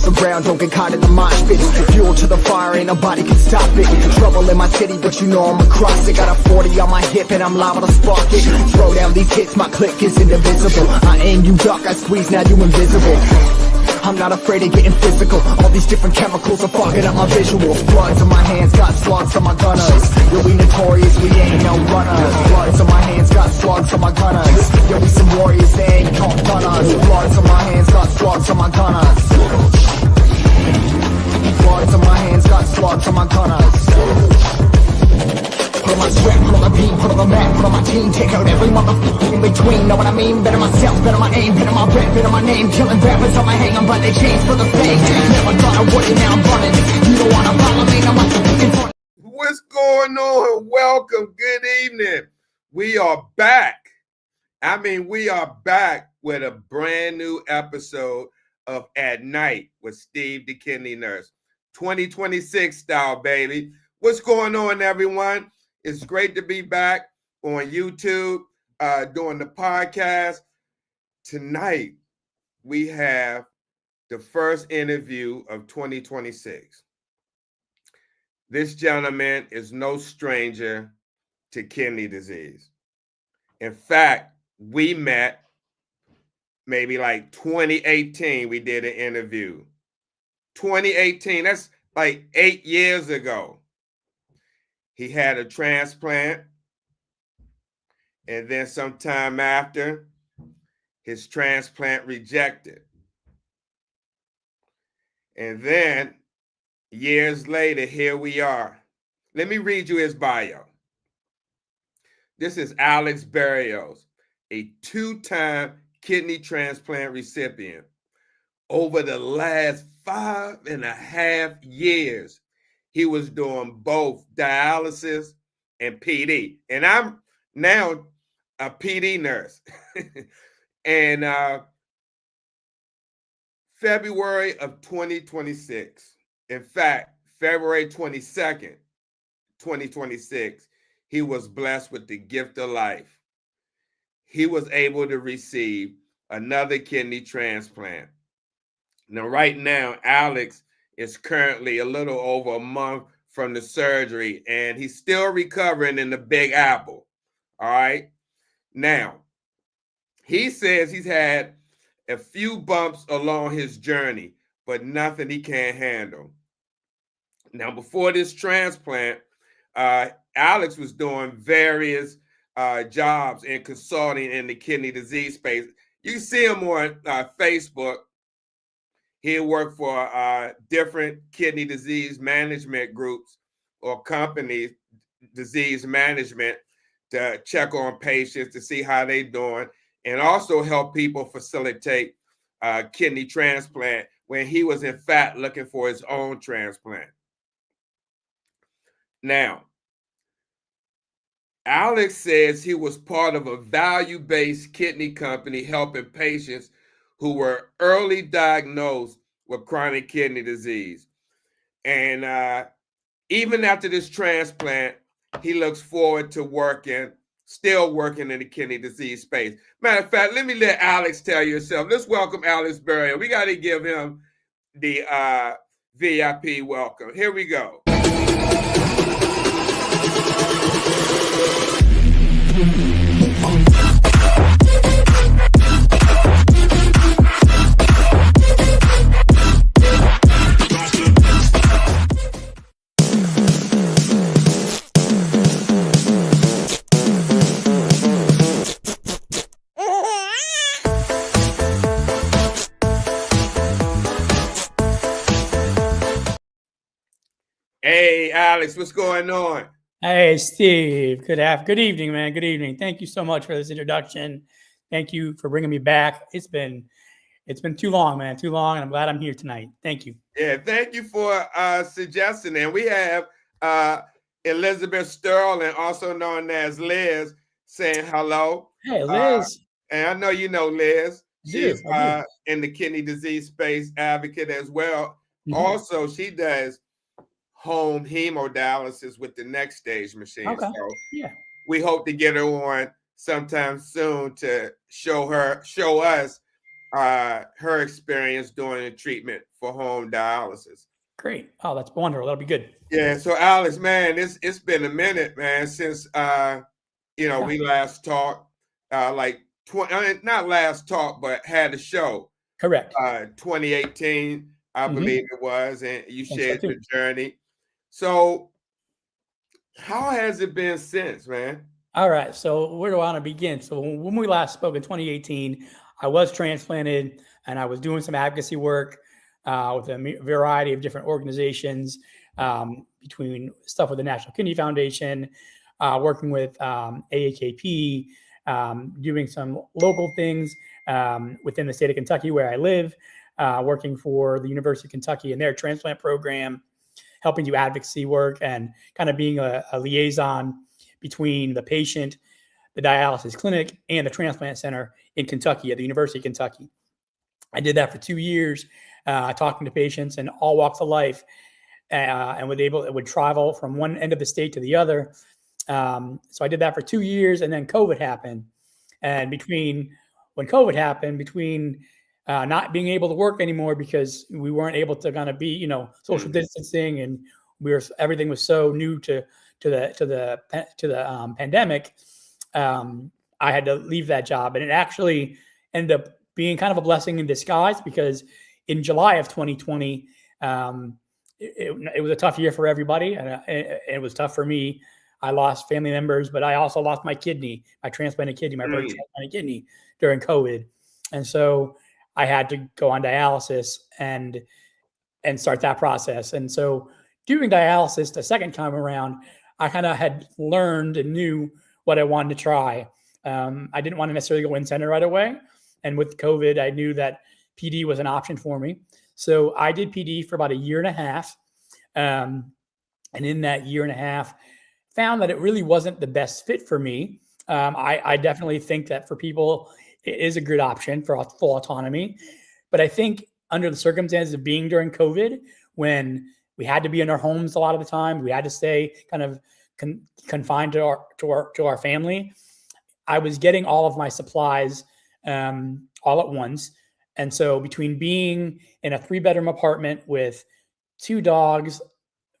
the ground, don't get caught in the mosh pit. Fuel to the fire, ain't nobody can stop it. Trouble in my city, but you know I'm across it. Got a 40 on my hip and I'm liable to spark it. Throw down these hits, my click is indivisible. I aim, you duck, I squeeze, now you invisible. I'm not afraid of getting physical. All these different chemicals are fogging up my visuals. Bloods on my hands, got slugs on my gunners. Yo, we notorious, we ain't no runners. Bloods on my hands, got slugs on my gunners. Yo, we some warriors, they ain't called gunners. Bloods on my hands, got slugs on my gunners. Bloods on my hands, got slugs on my gunners. Put on my sweat, put on the beat, put on the map, put on my team. Take out every motherfucker in between. Know what I mean? Better myself, better my aim, better my rep, better my name. Killing rappers on my hang 'em, but they changed for the fame. Never thought I would it, now I'm running. You don't wanna follow me, now I'm looking for. What's going on? Welcome. Good evening. We are back. We are back with a brand new episode of At Night with Steve the Kidney Nurse. 2026 style, baby. What's going on, everyone? It's great to be back on YouTube doing the podcast. Tonight, we have the first interview of 2026. This gentleman is no stranger to kidney disease. In fact, we met maybe like 2018, we did an interview. 2018, that's like 8 years ago. He had a transplant, and then sometime after, his transplant rejected. And then years later, here we are. Let me read you his bio. This is Alex Berrios, a 2-time kidney transplant recipient. Over the last 5.5 years, he was doing both dialysis and PD. And I'm now a PD nurse. And February of 2026, in fact, February 22nd, 2026, he was blessed with the gift of life. He was able to receive another kidney transplant. Now, right now, Alex is currently a little over a month from the surgery, and he's still recovering in the Big Apple. All right. Now, he says he's had a few bumps along his journey, but nothing he can't handle. Now, before this transplant, Alex was doing various jobs in consulting in the kidney disease space. You see him on Facebook. He worked for different kidney disease management groups or companies, disease management, to check on patients to see how they're doing, and also help people facilitate kidney transplant when he was in fact looking for his own transplant. Now, Alex says he was part of a value-based kidney company helping patients who were early diagnosed with chronic kidney disease. And even after this transplant, he looks forward to still working in the kidney disease space. Matter of fact, let me let Alex tell you himself. Let's welcome Alex Berrios. We got to give him the VIP welcome. Here we go. Hey, Alex, what's going on? Hey, Steve. Good evening, man. Good evening. Thank you so much for this introduction. Thank you for bringing me back. It's been too long, man. Too long, and I'm glad I'm here tonight. Thank you. Yeah, thank you for suggesting. And we have Elizabeth Sterling, also known as Liz, saying hello. Hey, Liz. And I know you know Liz. She's I do. in the kidney disease space advocate as well. Mhm. Also, she does home hemodialysis with the Next Stage machine. Okay. So Yeah. we hope to get her on sometime soon to show us her experience doing the treatment for home dialysis. Great. Oh, that's wonderful. That'll be good. Yeah. So Alex, man, it's been a minute, man, since we last talked. Like 20, not last talk, but had a show. Correct. 2018, I believe it was, and you shared so your journey. So, how has it been since, man? All right. So where do I want to begin? So when we last spoke in 2018, I was transplanted and I was doing some advocacy work with a variety of different organizations, between stuff with the National Kidney Foundation, working with AAKP, doing some local things within the state of Kentucky where I live, working for the University of Kentucky and their transplant program, helping do advocacy work and kind of being a liaison between the patient, the dialysis clinic, and the transplant center in Kentucky at the University of Kentucky. I did that for 2 years, talking to patients in all walks of life, and would travel from one end of the state to the other. So I did that for 2 years, and then COVID happened. And between not being able to work anymore because we weren't able to kind of be, social distancing, and everything was so new to the pandemic. I had to leave that job, and it actually ended up being kind of a blessing in disguise because in July of 2020, it was a tough year for everybody, and it was tough for me. I lost family members, but I also lost my kidney, my transplanted kidney, my birth transplanted kidney during COVID, and so I had to go on dialysis and start that process. And so doing dialysis the second time around, I kind of had learned and knew what I wanted to try. I didn't want to necessarily go in center right away. And with COVID, I knew that PD was an option for me. So I did PD for about a year and a half. And in that year and a half, found that it really wasn't the best fit for me. I definitely think that for people, it is a good option for full autonomy. But I think under the circumstances of being during COVID, when we had to be in our homes a lot of the time, we had to stay kind of confined to our family, I was getting all of my supplies all at once. And so between being in a 3-bedroom apartment with 2 dogs,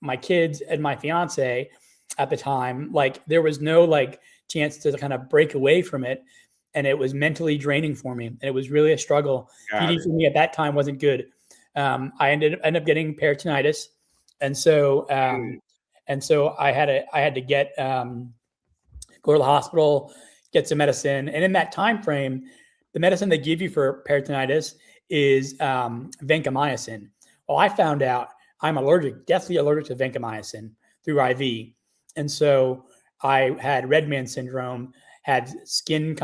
my kids, and my fiance at the time, like there was no chance to kind of break away from it. And it was mentally draining for me. And it was really a struggle. PD for me at that time wasn't good. I ended up getting peritonitis. And so I had to get go to the hospital, get some medicine. And in that time frame, the medicine they give you for peritonitis is vancomycin. Well, I found out I'm deathly allergic to vancomycin through IV. And so I had red man syndrome, had skin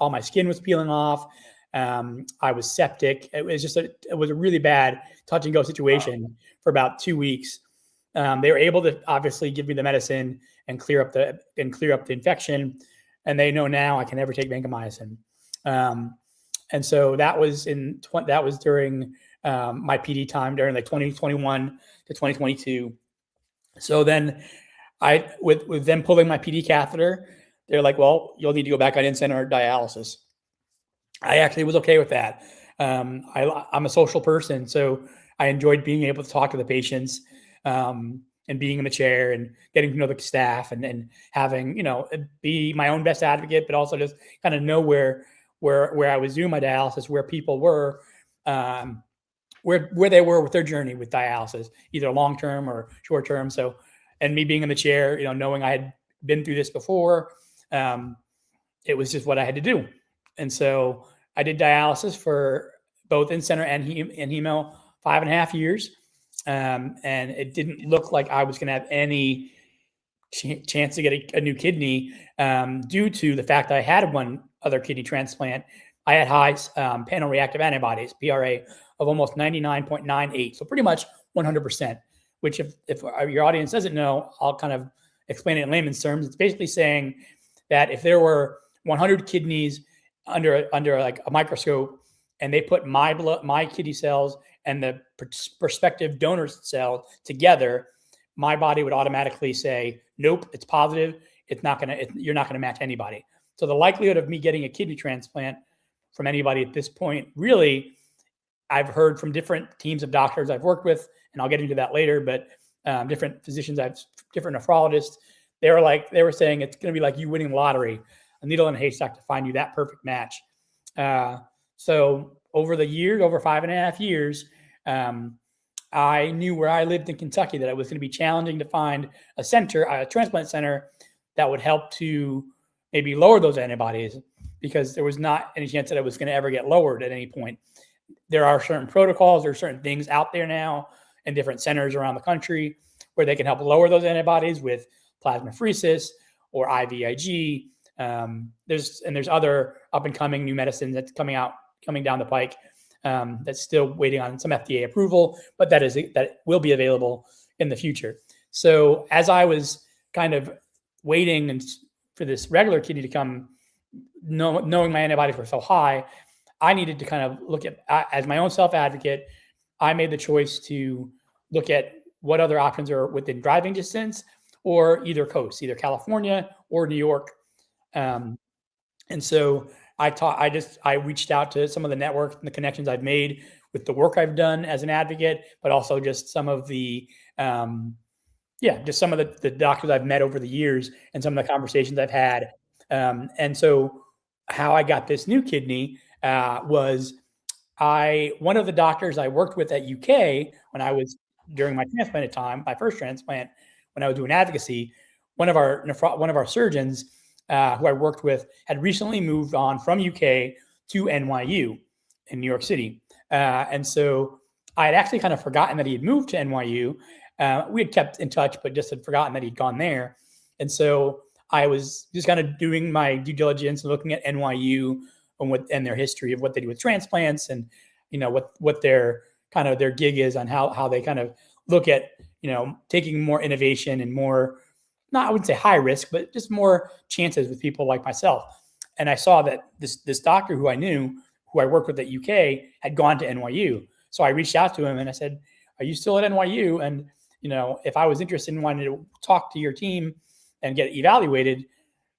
all my skin was peeling off. I was septic. It was a really bad touch and go situation for about 2 weeks. They were able to obviously give me the medicine and clear up the infection. And they know now I can never take vancomycin. And so that was during my PD time during 2021 to 2022. So then with them pulling my PD catheter, they're like, well, you'll need to go back on in-center dialysis. I actually was okay with that. I'm a social person, so I enjoyed being able to talk to the patients and being in the chair and getting to know the staff and having, be my own best advocate, but also just kind of know where I was doing my dialysis, where people were, where they were with their journey with dialysis, either long-term or short-term. So, and me being in the chair, knowing I had been through this before, it was just what I had to do. And so I did dialysis for both in-center and hemo 5.5 years. And it didn't look like I was going to have any chance to get a new kidney due to the fact that I had one other kidney transplant. I had high panel reactive antibodies, PRA, of almost 99.98. So pretty much 100%, which if your audience doesn't know, I'll kind of explain it in layman's terms. It's basically saying that if there were 100 kidneys under like a microscope, and they put my kidney cells and the prospective donor cell together, my body would automatically say, nope, it's positive. You're not going to match anybody. So the likelihood of me getting a kidney transplant from anybody at this point. Really, I've heard from different teams of doctors I've worked with, and I'll get into that later, but different physicians, different nephrologists, they were saying it's going to be like you winning the lottery, a needle in a haystack to find you that perfect match. So over the years, over 5.5 years, I knew where I lived in Kentucky that it was going to be challenging to find a transplant center that would help to maybe lower those antibodies, because there was not any chance that it was going to ever get lowered at any point. There are certain protocols, there are certain things out there now in different centers around the country where they can help lower those antibodies with plasmapheresis or IVIG. There's other up and coming new medicines that's coming down the pike, that's still waiting on some FDA approval, but that will be available in the future. So as I was kind of waiting for this regular kidney to come, knowing my antibodies were so high, I needed to kind of look at, as my own self-advocate, I made the choice to look at what other options are within driving distance or either coast, either California or New York. And so I reached out to some of the networks and the connections I've made with the work I've done as an advocate, but also just some of the, some of the doctors I've met over the years and some of the conversations I've had. And so how I got this new kidney was one of the doctors I worked with at UK when I was during my transplant time, my first transplant, when I was doing advocacy, one of our surgeons who I worked with had recently moved on from UK to NYU in New York City. And so I had actually kind of forgotten that he had moved to NYU. We had kept in touch, but just had forgotten that he'd gone there. And so I was just kind of doing my due diligence and looking at NYU and their history of what they do with transplants, and what their gig is on how they kind of look at taking more innovation and more, not I wouldn't say high risk, but just more chances with people like myself. And I saw that this doctor who I knew, who I worked with at UK, had gone to NYU. So I reached out to him and I said, "Are you still at NYU? And if I was interested in wanting to talk to your team and get evaluated,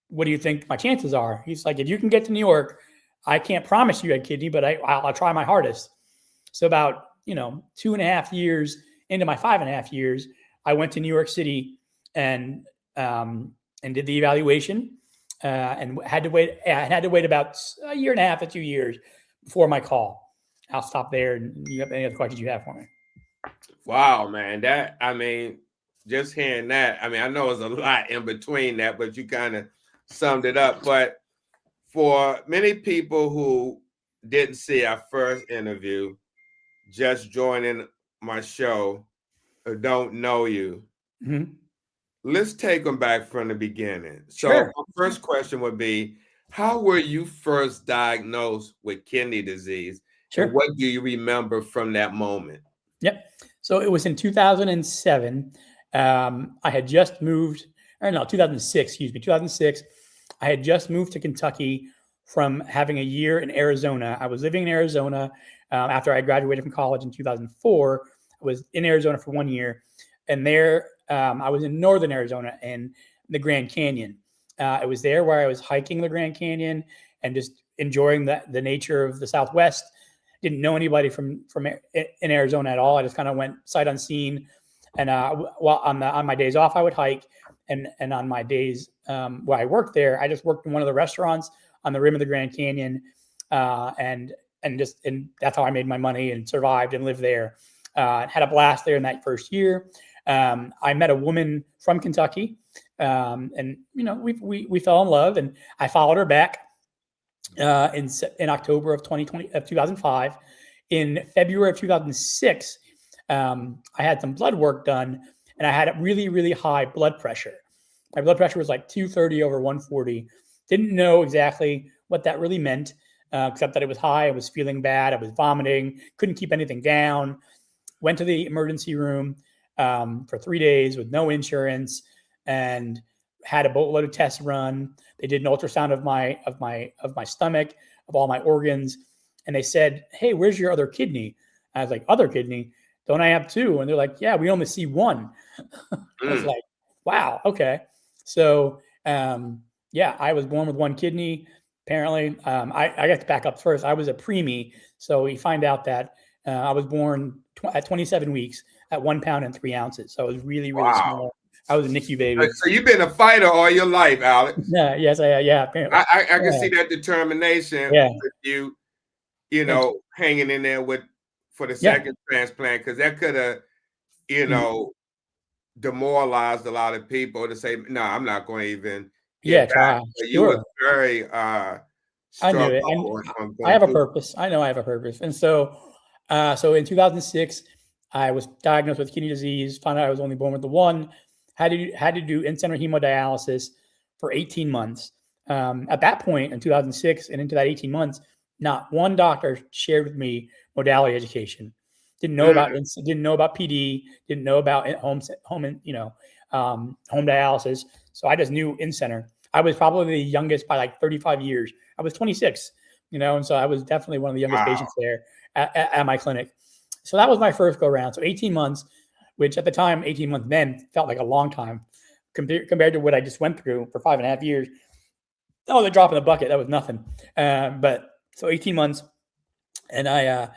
what do you think my chances are?" He's like, "If you can get to New York, I can't promise you a kidney, but I'll try my hardest." So about 2.5 years into my 5.5 years, I went to New York City and did the evaluation, and had to wait. I had to wait about 1.5 to 2 years before my call. I'll stop there. And you have any other questions you have for me? Wow, man. Just hearing that, I know it's a lot in between that, but you kind of summed it up. But for many people who didn't see our first interview, just joining my show, or don't know you, let's take them back from the beginning. So Sure. My first question would be, how were you first diagnosed with kidney disease? Sure. And what do you remember from that moment? Yep. So it was in 2007. I had just moved, 2006, excuse me, 2006. I had just moved to Kentucky from having a year in Arizona. I was living in Arizona after I graduated from college in 2004. I was in Arizona for 1 year. And there, I was in northern Arizona in the Grand Canyon. It was there where I was hiking the Grand Canyon and just enjoying the nature of the Southwest. Didn't know anybody from in Arizona at all. I just kind of went sight unseen. And on my days off, I would hike. And on my days where I worked there, I just worked in one of the restaurants on the rim of the Grand Canyon. And that's how I made my money and survived and lived there. Had a blast there in that first year. I met a woman from Kentucky, and we fell in love, and I followed her back in October of 2005. In February of 2006, I had some blood work done, and I had a really, really high blood pressure. My blood pressure was like 230 over 140. Didn't know exactly what that really meant, except that it was high. I was feeling bad. I was vomiting. Couldn't keep anything down. Went to the emergency room for 3 days with no insurance, and had a boatload of tests run. They did an ultrasound of my stomach, of all my organs, and they said, "Hey, where's your other kidney?" I was like, "Other kidney? Don't I have two?" And they're like, "Yeah, we only see one." I was like, "Wow, okay." So I was born with one kidney. apparently, I got to back up first. I was a preemie, so we find out that I was born at 27 weeks at 1 pound and 3 ounces. So I was really, really Wow. small. I was a NICU baby. So you've been a fighter all your life, Alex. Yeah, yes, yeah, apparently. I can see that determination Yeah. with you know, hanging in there for the second transplant, because that could have, you know, demoralized a lot of people to say, no, I'm not going to even get back. Try. But you Sure. was very I knew it. I have a purpose. I know I have a purpose. And so, so in 2006, I was diagnosed with kidney disease, found out I was only born with the one, had to do in-center hemodialysis for 18 months. At that point in 2006 and into that 18 months, not one doctor shared with me modality education. Didn't know about PD, didn't know about home dialysis. So I just knew in-center. I was probably the youngest by like 35 years. I was 26, and so I was definitely one of the youngest patients there at my clinic. So that was my first go around. So 18 months, which at the time, 18 months then felt like a long time compared to what I just went through for 5.5 years. That was a drop in the bucket. That was nothing. But so 18 months, and I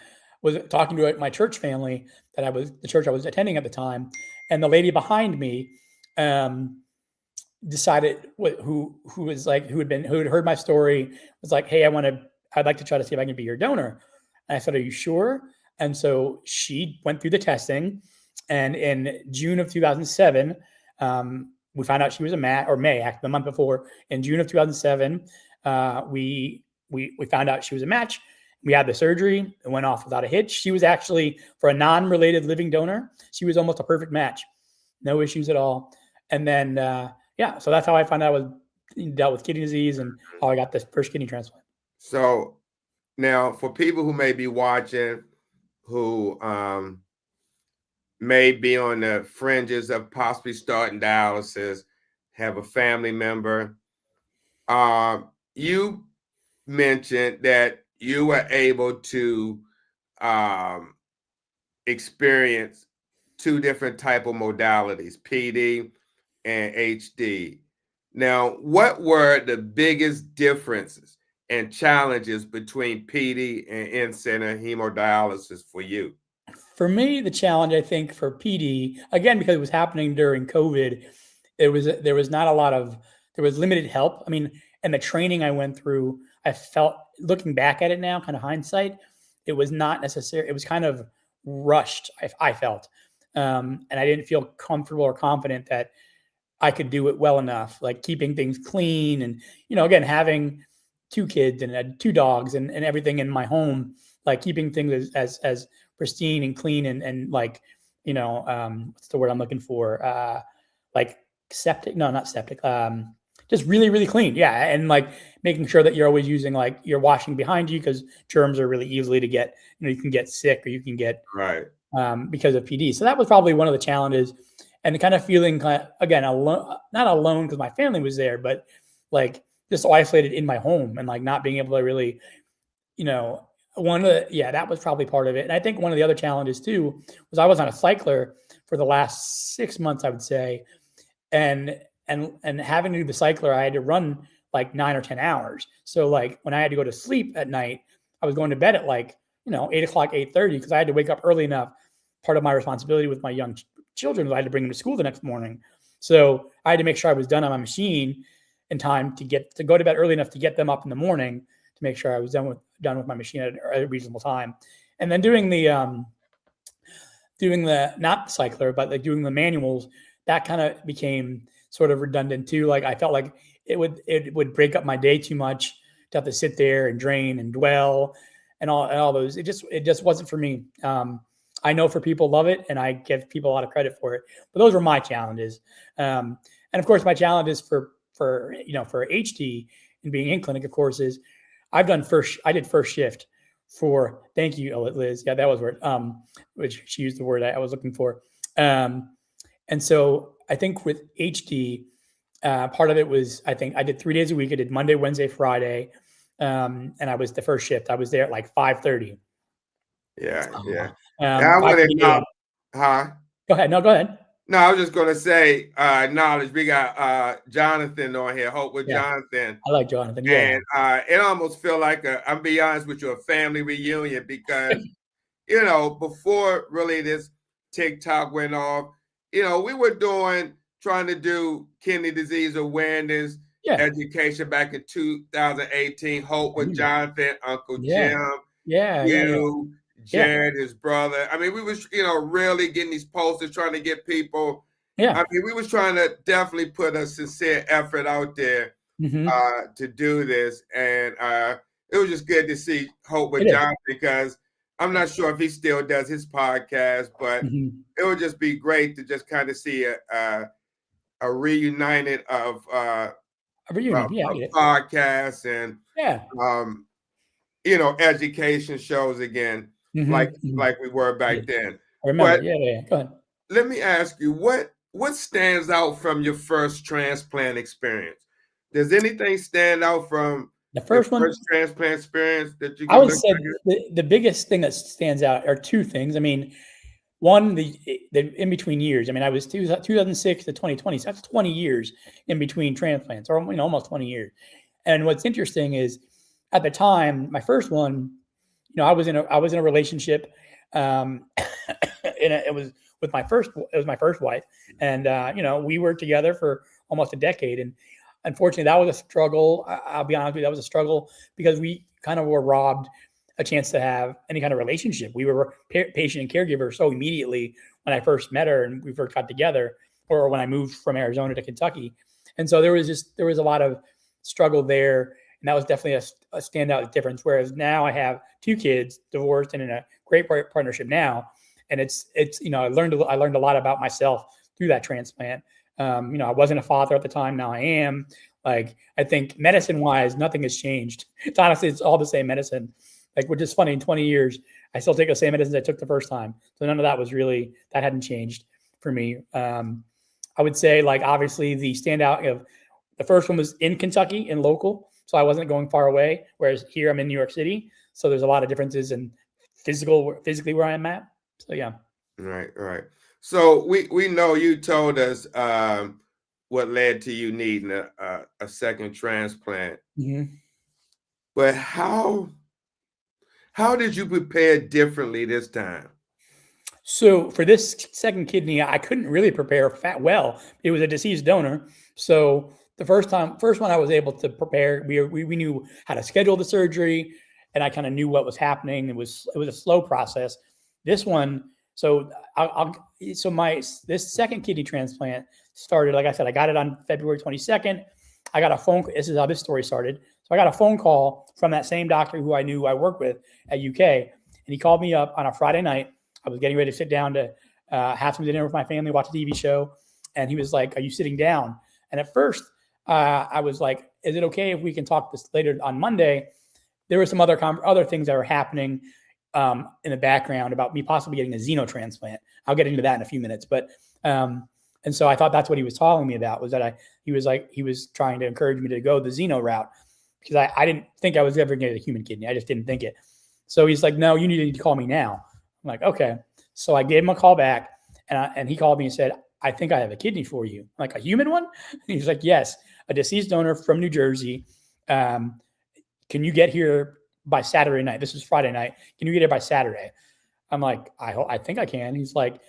was talking to my church family the church I was attending at the time, and the lady behind me decided who had heard my story was like, hey, I'd like to try to see if I can be your donor. And I said, are you sure? And so she went through the testing, and in June of 2007, we found out she was May, the month before. In June of 2007, we found out she was a match. We had the surgery. It went off without a hitch. She was actually, for a non-related living donor, she was almost a perfect match. No issues at all. And then, so that's how I found out I was dealt with kidney disease and how I got this first kidney transplant. So now, for people who may be watching, who may be on the fringes of possibly starting dialysis, have a family member, you mentioned that you were able to experience two different type of modalities, PD and HD. Now, what were the biggest differences and challenges between PD and in-center hemodialysis for you? For me, the challenge, I think, for PD, again, because it was happening during COVID, there was limited help. I mean, and the training I went through, I felt, looking back at it now, kind of hindsight, it was not necessary. It was kind of rushed, I felt. And I didn't feel comfortable or confident that I could do it well enough, like keeping things clean. And, again, having 2 kids and 2 dogs and everything in my home, like keeping things as pristine and clean and like, what's the word I'm looking for? Like septic, no, not septic. Just really, really clean. Yeah. And like making sure that you're always using, like, you're washing behind you, because germs are really easily to get, you can get sick, or you can get, because of PD. So that was probably one of the challenges, and kind of feeling again, alone, not alone because my family was there, but like just isolated in my home and like not being able to really, that was probably part of it. And I think one of the other challenges too was I was on a cycler for the last 6 months, I would say. And having to do the cycler, I had to run like 9 or 10 hours. So like when I had to go to sleep at night, I was going to bed at like, 8 o'clock, 8:30, because I had to wake up early enough. Part of my responsibility with my young children was I had to bring them to school the next morning. So I had to make sure I was done on my machine in time to go to bed early enough to get them up in the morning, to make sure I was done with my machine at a reasonable time. And then doing the not the cycler, but like doing the manuals, that kind of became sort of redundant too. Like I felt like it would break up my day too much to have to sit there and drain and dwell and all those. It just wasn't for me. I know for people love it, and I give people a lot of credit for it, but those were my challenges. And of course, my challenges for HD and being in clinic, of course, is I did first shift for, thank you, Liz. Yeah, that was word, which she used the word I was looking for. And so I think with HD, part of it was, I think I did 3 days a week. I did Monday, Wednesday, Friday. And I was the first shift. I was there at like 5:30. Yeah. I want to huh? Go ahead. No, go ahead. No, I was just gonna say, knowledge. We got Jonathan on here. Hope with Yeah, Jonathan, I like Jonathan. Yeah, and it almost feel like I'm be honest with you, a family reunion because before really this TikTok went off, we were trying to do kidney disease awareness yeah, education back in 2018. Hope with Jonathan, Uncle yeah, Jim, yeah, yeah, yeah, you, yeah, Jared, his brother. I mean, we was, really getting these posters, trying to get people. yeah. I mean, we was trying to definitely put a sincere effort out there Mm-hmm. to do this. And it was just good to see Hope with It is. John because I'm not sure if he still does his podcast, but Mm-hmm. it would just be great to just kind of see a reunited of A reunion. Yeah, I get it. podcasts and Yeah. um, education shows again, Mm-hmm. like Mm-hmm. like we were Yeah. back then. I remember. But Yeah, yeah, yeah. Go ahead. let me ask you, what stands out from your first transplant experience? Does anything stand out from The your first one, first transplant experience that you I can would look say back at? the biggest thing that stands out are two things. I mean, one, the in between years. I mean, I was 2006 to 2020, so that's 20 years in between transplants, or almost 20 years. And what's interesting is, at the time, my first one, I was in a relationship, um, and it was my first wife, and we were together for almost a decade, and unfortunately, that was a struggle. I'll be honest with you, that was a struggle because we kind of were robbed a chance to have any kind of relationship. We were patient and caregiver so immediately when I first met her and we first got together, or when I moved from Arizona to Kentucky, and so there was a lot of struggle there, and that was definitely a standout difference. Whereas now I have two kids, divorced, and in a great partnership now, and it's I learned a lot about myself through that transplant. I wasn't a father at the time. Now I am. Like, I think medicine wise, nothing has changed. It's all the same medicine. Like, which is funny. In 20 years, I still take the same medicines I took the first time. So none of that hadn't changed for me. I would say, like, obviously the standout of the first one was in Kentucky and local, so I wasn't going far away. Whereas here I'm in New York City, so there's a lot of differences in physically where I'm at. So yeah. Right, right. So we know you told us what led to you needing a second transplant, Mm-hmm. but how did you prepare differently this time? So for this second kidney, I couldn't really prepare well. It was a deceased donor, so the first one I was able to prepare. We knew how to schedule the surgery, and I kind of knew what was happening. It was a slow process. This one, so my this second kidney transplant started. Like I said, I got it on February 22nd. I got a phone. This is how this story started. So I got a phone call from that same doctor who I knew I worked with at UK, and he called me up on a Friday night. I was getting ready to sit down to have some dinner with my family, watch a TV show. And he was like, "Are you sitting down?" And at first, I was like, "Is it okay if we can talk this later on Monday?" There were some other things that were happening in the background about me possibly getting a xenotransplant. I'll get into that in a few minutes. But and so I thought that's what he was telling me about, was that he was trying to encourage me to go the xeno route, because I didn't think I was ever going to get a human kidney. I just didn't think it. So he's like, "No, you need to call me now." I'm like, "Okay." So I gave him a call back, and he called me and said, "I think I have a kidney for you." I'm like, "A human one?" And he's like, "Yes, a deceased donor from New Jersey. Can you get here by Saturday night?" This is Friday night. "Can you get here by Saturday?" I'm like, I think I can." He's like,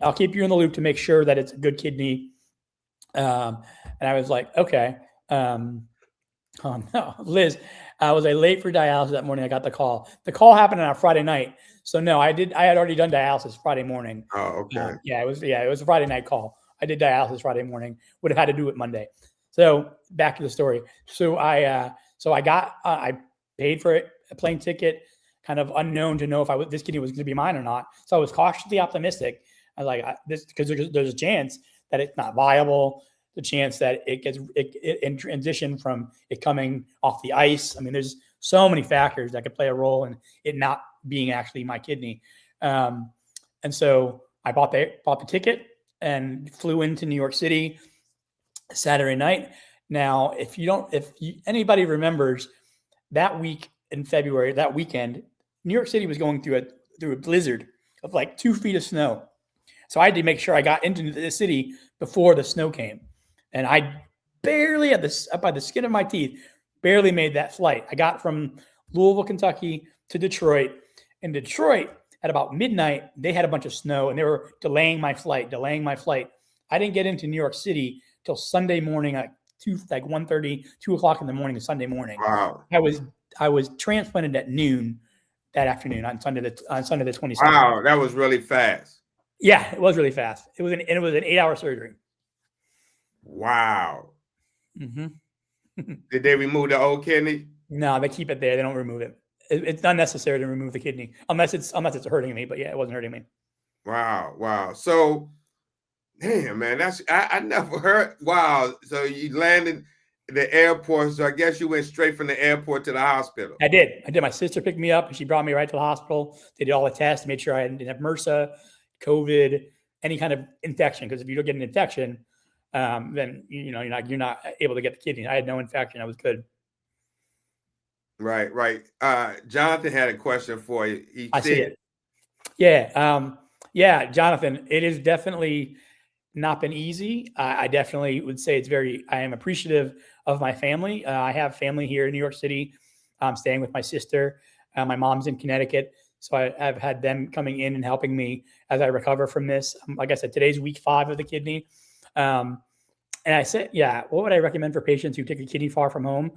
I'll keep you in the loop to make sure that it's a good kidney. And I was like, "Okay." Oh no, Liz, I was late for dialysis that morning. I got the call. The call happened on a Friday night, so no, I had already done dialysis Friday morning. Oh, okay. It was a Friday night call. I did dialysis Friday morning. Would have had to do it Monday. So back to the story. So I paid for it, a plane ticket, kind of unknown to know if this kidney was going to be mine or not. So I was cautiously optimistic. I was like, because there's a chance that it's not viable, the chance that it gets in transition from it coming off the ice. I mean, there's so many factors that could play a role in it not being actually my kidney. And so I bought the ticket and flew into New York City Saturday night. Now, anybody remembers that week in February, that weekend, New York City was going through a blizzard of like 2 feet of snow. So I had to make sure I got into the city before the snow came. And I barely up by the skin of my teeth, barely made that flight. I got from Louisville, Kentucky to Detroit. In Detroit, at about midnight, they had a bunch of snow and they were delaying my flight. I didn't get into New York City till Sunday morning at 1:30, 2 o'clock in the morning, Sunday morning. Wow. I was transplanted at noon that afternoon on Sunday the 22nd. Wow, that was really fast. Yeah, it was really fast. It was an 8-hour surgery. Wow. Mm-hmm. Did they remove the old kidney? No, they keep it there. They don't remove it. It's not necessary to remove the kidney unless it's hurting me. But yeah, it wasn't hurting me. Wow. So, damn, man, I never heard. Wow. So you landed at the airport. So I guess you went straight from the airport to the hospital. I did. My sister picked me up and she brought me right to the hospital. They did all the tests, made sure I didn't have MRSA, COVID, any kind of infection. Because if you don't get an infection, then you're not able to get the kidney. I had no infection. I was good. Right. Jonathan had a question for you. I see it. Yeah. Jonathan, it has definitely not been easy. I definitely would say I am appreciative of my family. I have family here in New York City. I'm staying with my sister. My mom's in Connecticut. So I've had them coming in and helping me as I recover from this. Like I said, today's week 5 of the kidney. And I said, what would I recommend for patients who take a kidney far from home?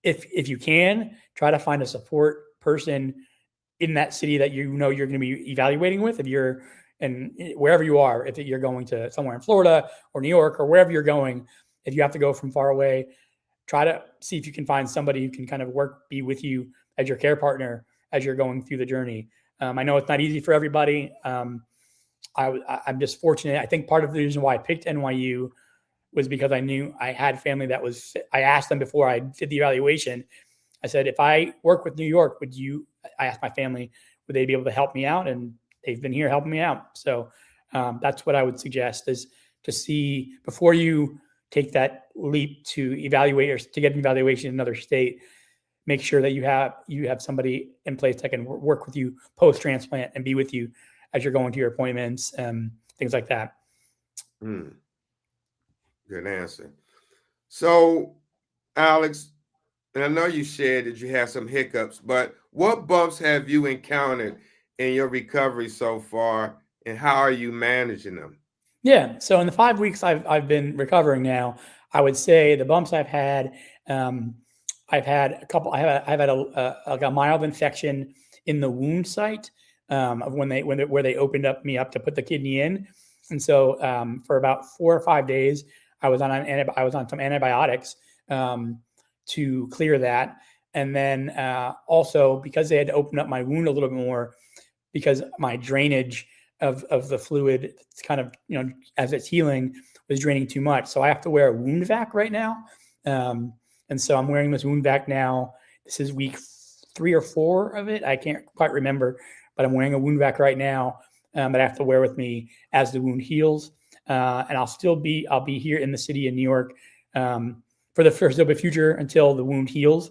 If you can, try to find a support person in that city that you're going to be evaluating with. If you're wherever you are, if you're going to somewhere in Florida or New York or wherever you're going, if you have to go from far away, try to see if you can find somebody who can kind of be with you as your care partner as you're going through the journey. I know it's not easy for everybody. I'm just fortunate. I think part of the reason why I picked NYU was because I knew I had family I asked them before I did the evaluation. I said, if I work with New York, I asked my family, would they be able to help me out? And they've been here helping me out. So that's what I would suggest, is to see, before you take that leap to evaluate or to get an evaluation in another state, make sure that you have somebody in place that can work with you post-transplant and be with you as you're going to your appointments, things like that. Good answer. So, Alex, and I know you shared that you had some hiccups, but what bumps have you encountered in your recovery so far, and how are you managing them? Yeah. So in the 5 weeks I've been recovering now, I would say the bumps I've had a couple. I've had a mild infection in the wound site of where they opened me up to put the kidney in, and so for about 4 or 5 days I was on some antibiotics to clear that, and then also because they had to open up my wound a little bit more because my drainage of the fluid, it's kind of as it's healing, was draining too much. So I have to wear a wound vac right now. And so I'm wearing this wound vac now. This is week 3 or 4 of it. I can't quite remember, but I'm wearing a wound vac right now that I have to wear with me as the wound heals. And I'll be here in the city in New York for the foreseeable future until the wound heals.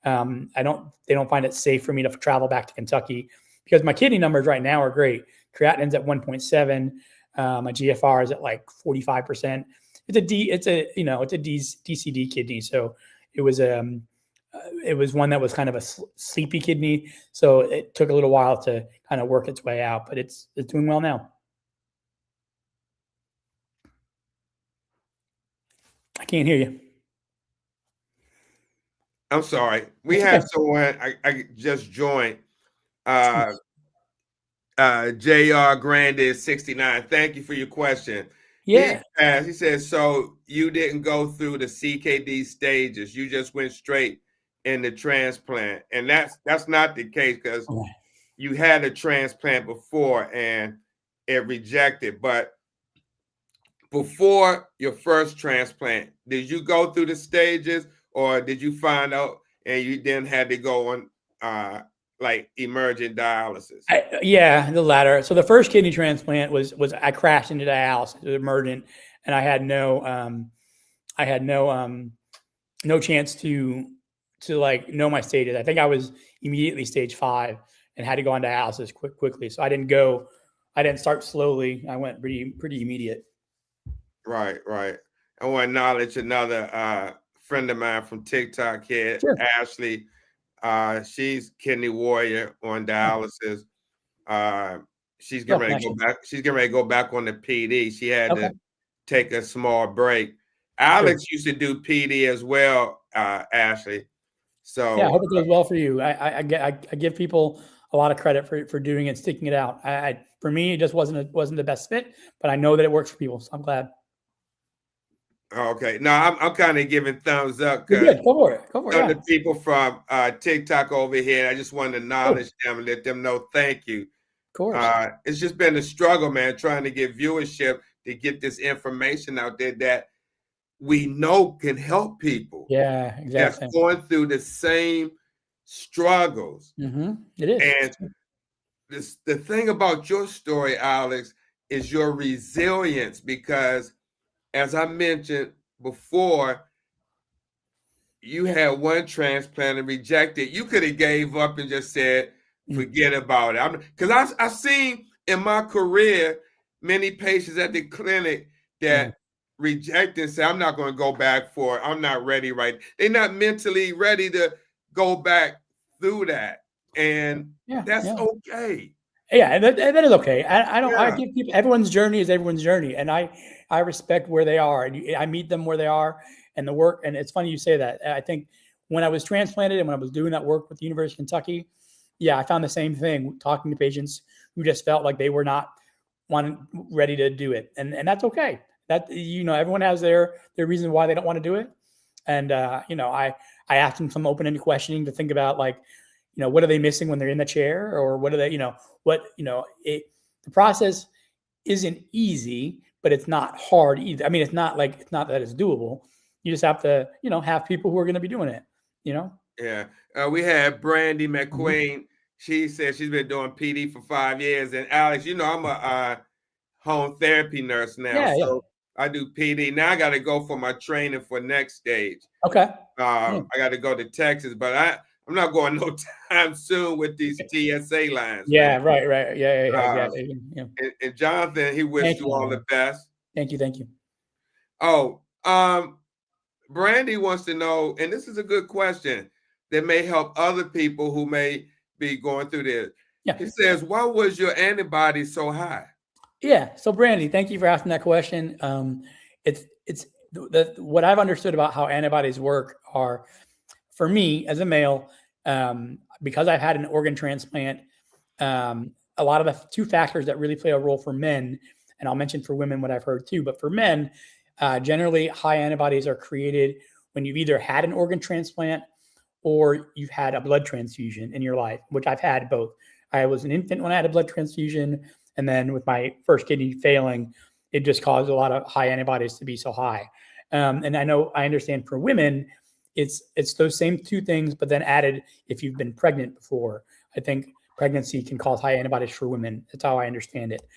They don't find it safe for me to travel back to Kentucky because my kidney numbers right now are great. Creatinine's at 1.7. My GFR is at like 45%. It's a DCD kidney. So it was one that was kind of a sleepy kidney. So it took a little while to kind of work its way out, but it's doing well now. I can't hear you. I'm sorry. We have someone I just joined. JR Grande 69. Thank you for your question. Yeah. He says, so you didn't go through the CKD stages. You just went straight in the transplant. And that's not the case because you had a transplant before and it rejected. But before your first transplant, did you go through the stages or did you find out and you then had to go on like emergent dialysis? The latter. So the first kidney transplant was I crashed into dialysis. It was emergent, and I had no chance to like know my status. I think I was immediately stage 5 and had to go on dialysis quickly. So I didn't I didn't start slowly. I went pretty immediate. Right, right. I want to acknowledge another friend of mine from TikTok here, Sure. Ashley. She's kidney warrior on dialysis. She's getting ready to go back. She's getting ready to go back on the PD. She had Okay. to take a small break. Sure. Alex used to do PD as well, Ashley. So yeah, I hope it goes well for you. I give people a lot of credit for doing it, sticking it out. For me, it just wasn't the best fit, but I know that it works for people, so I'm glad. okay, now I'm kind of giving thumbs up You're because good. Go for it. Go for it. some Yeah. of the people from TikTok over here, I just want to acknowledge them and let them know thank you. Of course. It's just been a struggle, man, trying to get viewership to get this information out there that we know can help people. Yeah, exactly. That's going through the same struggles. It is. And the thing about your story, Alex, is your resilience because, as I mentioned before, you had one transplant and rejected. You could have gave up and just said, forget about it. Because I've seen in my career many patients at the clinic that reject and say, I'm not going to go back for it. I'm not ready right. They're not mentally ready to go back through that. And that's okay. Yeah, that is okay. I give people, everyone's journey is everyone's journey. And I respect where they are. And I meet them where they are and the work. And it's funny you say that. I think when I was transplanted and when I was doing that work with the University of Kentucky, I found the same thing, talking to patients who just felt like they were not ready to do it. And that's okay. That, everyone has their reason why they don't want to do it. And, I asked them some open-ended questioning to think about, like, what are they missing when they're in the chair, or what are they, the process isn't easy, but it's not hard either. I mean, it's not that it's doable. You just have to, have people who are going to be doing it, Yeah. We had Brandy McQueen. She said she's been doing PD for 5 years. And Alex, I'm a home therapy nurse now. So I do PD. Now I got to go for my training for next stage. Okay. I got to go to Texas, but I'm not going no time soon with these TSA lines. Yeah, man. Right. Yeah, exactly. And Jonathan, he wished you all the best. Thank you. Oh, Brandy wants to know, and this is a good question that may help other people who may be going through this. Yeah. He says, why was your antibody so high? Yeah. So Brandy, thank you for asking that question. It's what I've understood about how antibodies work are, for me as a male, because I've had an organ transplant, a lot of the two factors that really play a role for men, and I'll mention for women what I've heard too, but for men, generally high antibodies are created when you've either had an organ transplant or you've had a blood transfusion in your life, which I've had both. I was an infant when I had a blood transfusion, and then with my first kidney failing, it just caused a lot of high antibodies to be so high. And I understand for women, it's those same two things, but then added if you've been pregnant before. I think pregnancy can cause high antibodies for women. That's how I understand it.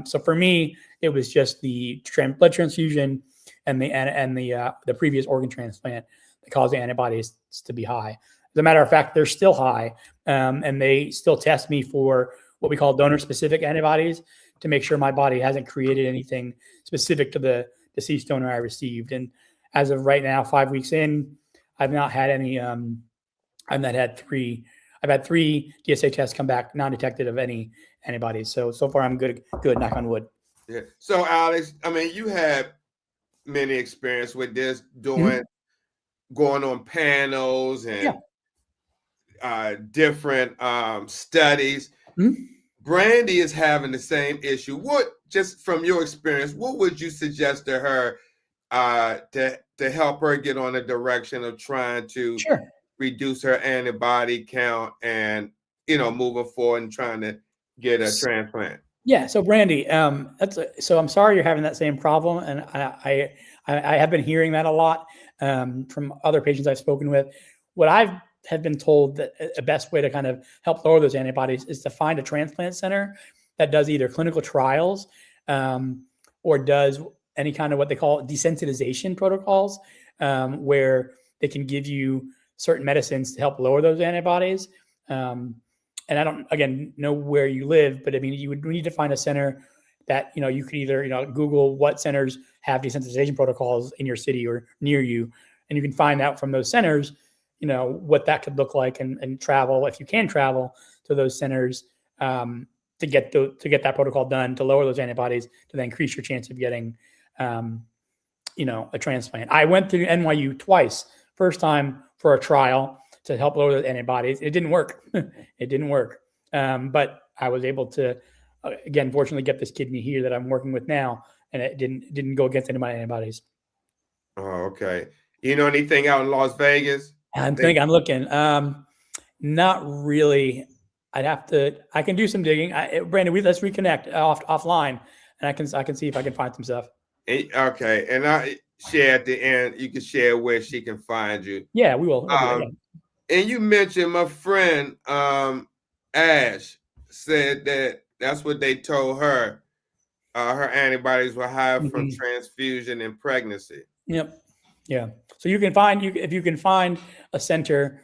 So for me, it was just the blood transfusion and the previous organ transplant that caused the antibodies to be high. As a matter of fact, they're still high, and they still test me for what we call donor-specific antibodies to make sure my body hasn't created anything specific to the deceased donor I received. And as of right now, 5 weeks in, I've not had any. I've had three DSA tests come back non-detected of any antibodies. So far I'm good. Knock on wood. Yeah. So Alex, I mean, you have many experience with this, going on panels and different studies. Brandy is having the same issue. What, just from your experience, what would you suggest to her to help her get on a direction of trying to reduce her antibody count and, moving forward and trying to get a transplant? Yeah. So Brandy, so I'm sorry you're having that same problem. And I have been hearing that a lot from other patients I've spoken with. What I have been told that a best way to kind of help lower those antibodies is to find a transplant center that does either clinical trials or does any kind of what they call desensitization protocols, where they can give you certain medicines to help lower those antibodies. and I don't, again, know where you live, but I mean, you would need to find a center that, you could either, Google what centers have desensitization protocols in your city or near you. And you can find out from those centers, what that could look like, and travel, if you can travel to those centers, to get that protocol done, to lower those antibodies, to then increase your chance of getting, a transplant. I went through NYU twice. First time for a trial to help lower the antibodies. It didn't work. It didn't work. But I was able to, again, fortunately, get this kidney here that I'm working with now, and it didn't go against any of my antibodies. Oh, okay. You know anything out in Las Vegas? I'm looking. Not really. I can do some digging. Brandon, let's reconnect offline, and I can see if I can find some stuff. Okay, and I share at the end. You can share where she can find you. Yeah, we will. And you mentioned my friend Ash said that's what they told her. Her antibodies were high from transfusion and pregnancy. Yep. Yeah. So if you can find a center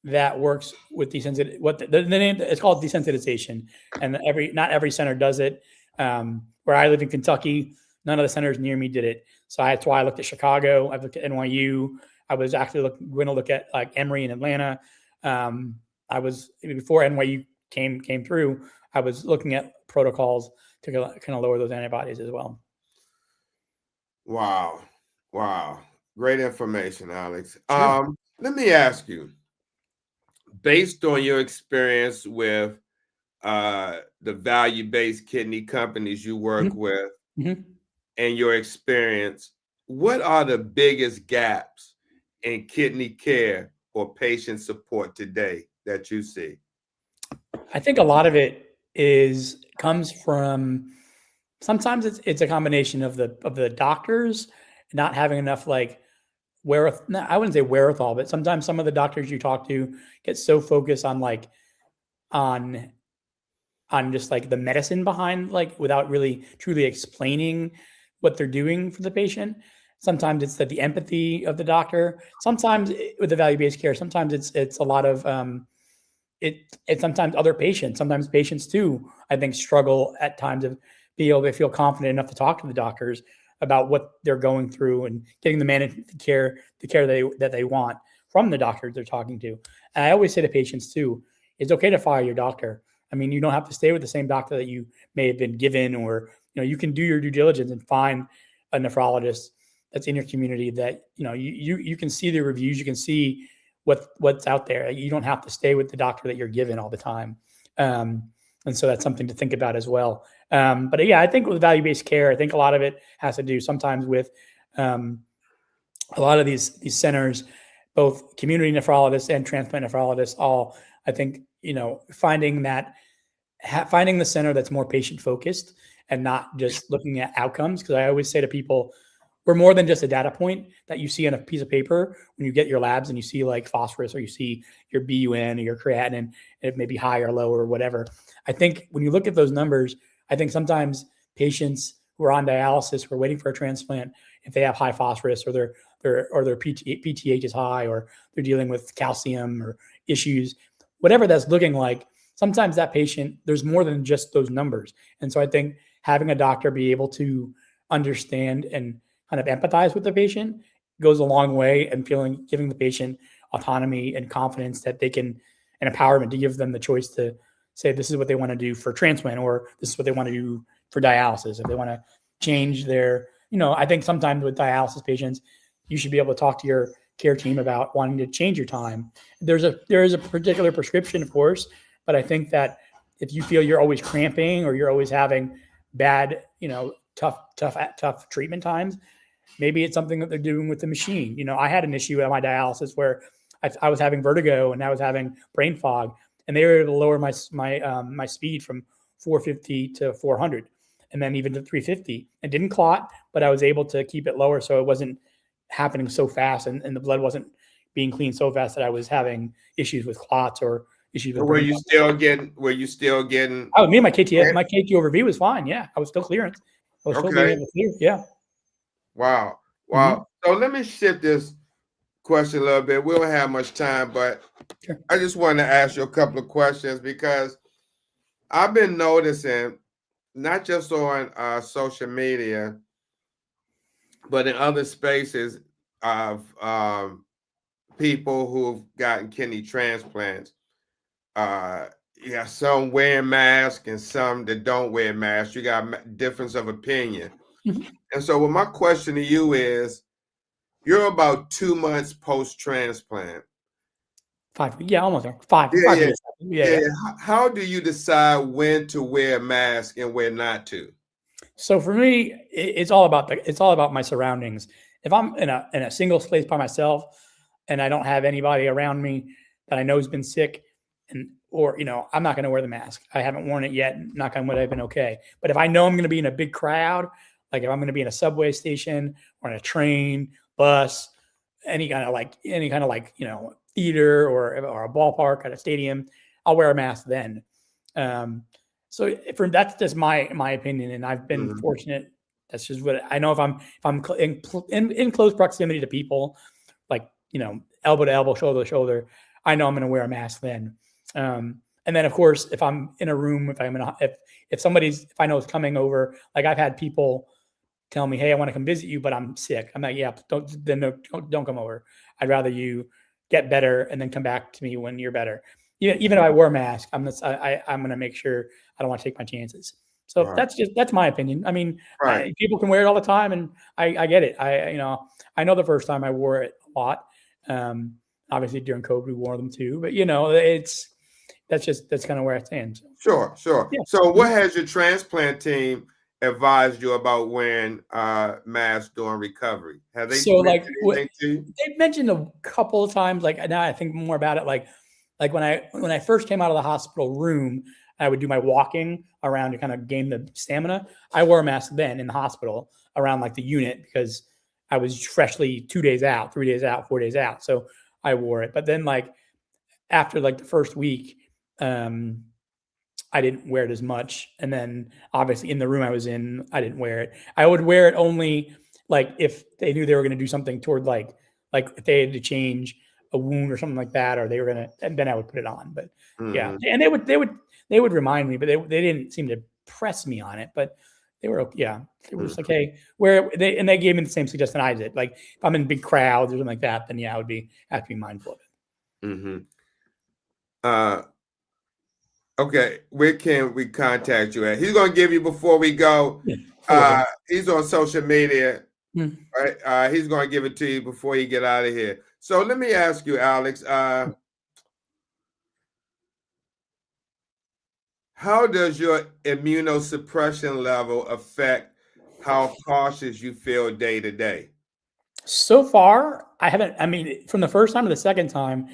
that works with desensitization, the name, it's called desensitization, and not every center does it. Where I live in Kentucky, none of the centers near me did it. So that's why I looked at Chicago. I've looked at NYU. I was actually going to look at like Emory in Atlanta. I was, before NYU came through, I was looking at protocols to kind of lower those antibodies as well. Wow. Great information, Alex. Sure. Let me ask you, based on your experience with the value-based kidney companies you work with, and your experience, what are the biggest gaps in kidney care or patient support today that you see? I think a lot of it comes from, sometimes it's a combination of the doctors not having enough I wouldn't say wherewithal, but sometimes some of the doctors you talk to get so focused on just the medicine behind, without really truly explaining what they're doing for the patient. Sometimes it's the empathy of the doctor. Sometimes with the value-based care, sometimes it's a lot of it's sometimes other patients. Sometimes patients too, I think, struggle at times of being able to feel confident enough to talk to the doctors about what they're going through and getting the care that they want from the doctors they're talking to. And I always say to patients too, it's okay to fire your doctor. I mean, you don't have to stay with the same doctor that you may have been given, or you can do your due diligence and find a nephrologist that's in your community that you can see the reviews, you can see what's out there. You don't have to stay with the doctor that you're given all the time. And so that's something to think about as well. But yeah, I think with value-based care, I think a lot of it has to do sometimes with a lot of these centers, both community nephrologists and transplant nephrologists, all, I think, finding the center that's more patient focused and not just looking at outcomes. Because I always say to people, we're more than just a data point that you see on a piece of paper when you get your labs and you see phosphorus, or you see your BUN or your creatinine, and it may be high or low or whatever. I think when you look at those numbers, I think sometimes patients who are on dialysis, who are waiting for a transplant, if they have high phosphorus or their PTH is high, or they're dealing with calcium or issues, whatever that's looking like, sometimes that patient, there's more than just those numbers. And so I think having a doctor be able to understand and kind of empathize with the patient goes a long way, and giving the patient autonomy and confidence that they can, and empowerment to give them the choice to say, this is what they want to do for transplant, or this is what they want to do for dialysis. If they want to change their, I think sometimes with dialysis patients, you should be able to talk to your care team about wanting to change your time. There is a particular prescription, of course, but I think that if you feel you're always cramping, or you're always having bad, tough treatment times, maybe it's something that they're doing with the machine. I had an issue at my dialysis where I was having vertigo and I was having brain fog, and they were able to lower my speed from 450 to 400, and then even to 350. It didn't clot, but I was able to keep it lower so it wasn't happening so fast, and the blood wasn't being cleaned so fast that I was having issues with clots or issues with. Were you still getting? Oh, my KT over V was fine. Yeah, I was still clearance. I was still being able to clear. Yeah. Wow. So let me shift this question a little bit. We don't have much time, but Sure. I just wanted to ask you a couple of questions because I've been noticing, not just on social media, but in other spaces of people who've gotten kidney transplants. Yeah, some wearing masks and some that don't wear masks. You got difference of opinion. Mhm. And so, what my question to you is, you're about 2 months post transplant. 5 weeks. Yeah, almost there. Five. Yeah, 5 yeah, weeks. Yeah, yeah. yeah. How do you decide when to wear a mask and when not to? So for me, it's all about it's all about my surroundings. If I'm in a single space by myself and I don't have anybody around me that I know has been sick, and or I'm not going to wear the mask. I haven't worn it yet. Knock on wood, I've been okay. But if I know I'm going to be in a big crowd, like if I'm going to be in a subway station or in a train, bus, any kind of like theater or a ballpark at a stadium, I'll wear a mask then. Um, so that's just my opinion, and I've been Mhm. fortunate. That's just what I know. If I'm in close proximity to people, like elbow to elbow, shoulder to shoulder, I know I'm going to wear a mask then. And then of course, if I'm in a room, if I know is coming over, like I've had people tell me, "Hey, I want to come visit you, but I'm sick." I'm like, "Yeah, don't come over. I'd rather you get better and then come back to me when you're better." Even if I wear a mask, I'm going to make sure I don't want to take my chances. So Right, that's my opinion. I mean, right. people can wear it all the time, and I get it. I know the first time I wore it a lot. Obviously during COVID we wore them too, but that's kind of where I stand. So, Sure, sure. yeah. So, Mhm. what has your transplant team advised you about wearing masks during recovery? Have they So like mentioned what anything to you? they've mentioned a couple of times, like now I think more about it, like when I first came out of the hospital room, I would do my walking around to kind of gain the stamina. I wore a mask then in the hospital around like the unit because I was freshly 2 days out, 3 days out, 4 days out. So I wore it. But then like after like the first week, um, I didn't wear it as much. And then obviously in the room I was in, I didn't wear it. I would wear it only like if they knew they were going to do something toward like if they had to change a wound or something like that, or they were going to, and then I would put it on. But yeah, Mhm. and they would remind me, but they didn't seem to press me on it. But they were just like, Mhm. hey, they gave me the same suggestion I did. Like if I'm in big crowds or something like that, then yeah, I would have to be mindful of it. Mhm. Uh, okay. Where can we contact you at? He's going to give you before we go. Yeah, for sure. He's on social media, Mm. right? He's going to give it to you before you get out of here. So let me ask you, Alex. How does your immunosuppression level affect how cautious you feel day to day? So far, I haven't. I mean, from the first time to the second time,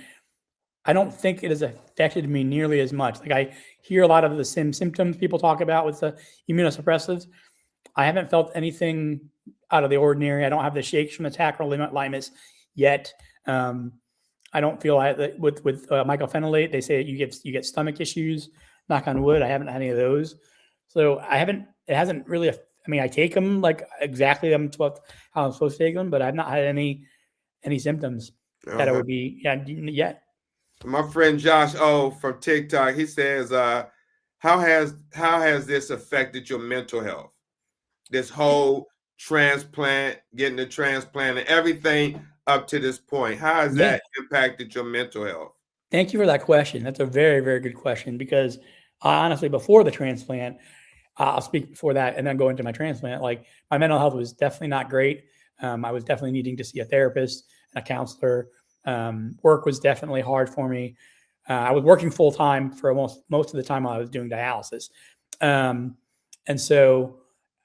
I don't think it has affected me nearly as much. Like I hear a lot of the same symptoms people talk about with the immunosuppressives. I haven't felt anything out of the ordinary. I don't have the shakes from the tacrolimus yet. Um, I don't feel with mycophenolate. They say you get stomach issues. Knock on wood. I haven't had any of those. So I haven't. It hasn't really. I mean, I take them like exactly how I'm supposed to take them, but I've not had any symptoms that I Uh-huh. would be yet. My friend Josh O from TikTok, he says, how has this affected your mental health? This whole transplant, getting the transplant, and everything up to this point. How has Yeah. that impacted your mental health? Thank you for that question. That's a very, very good question because honestly, before the transplant, I'll speak before that and then go into my transplant. Like my mental health was definitely not great. I was definitely needing to see a therapist and a counselor. Work was definitely hard for me. I was working full time for most of the time while I was doing dialysis. Um, and so,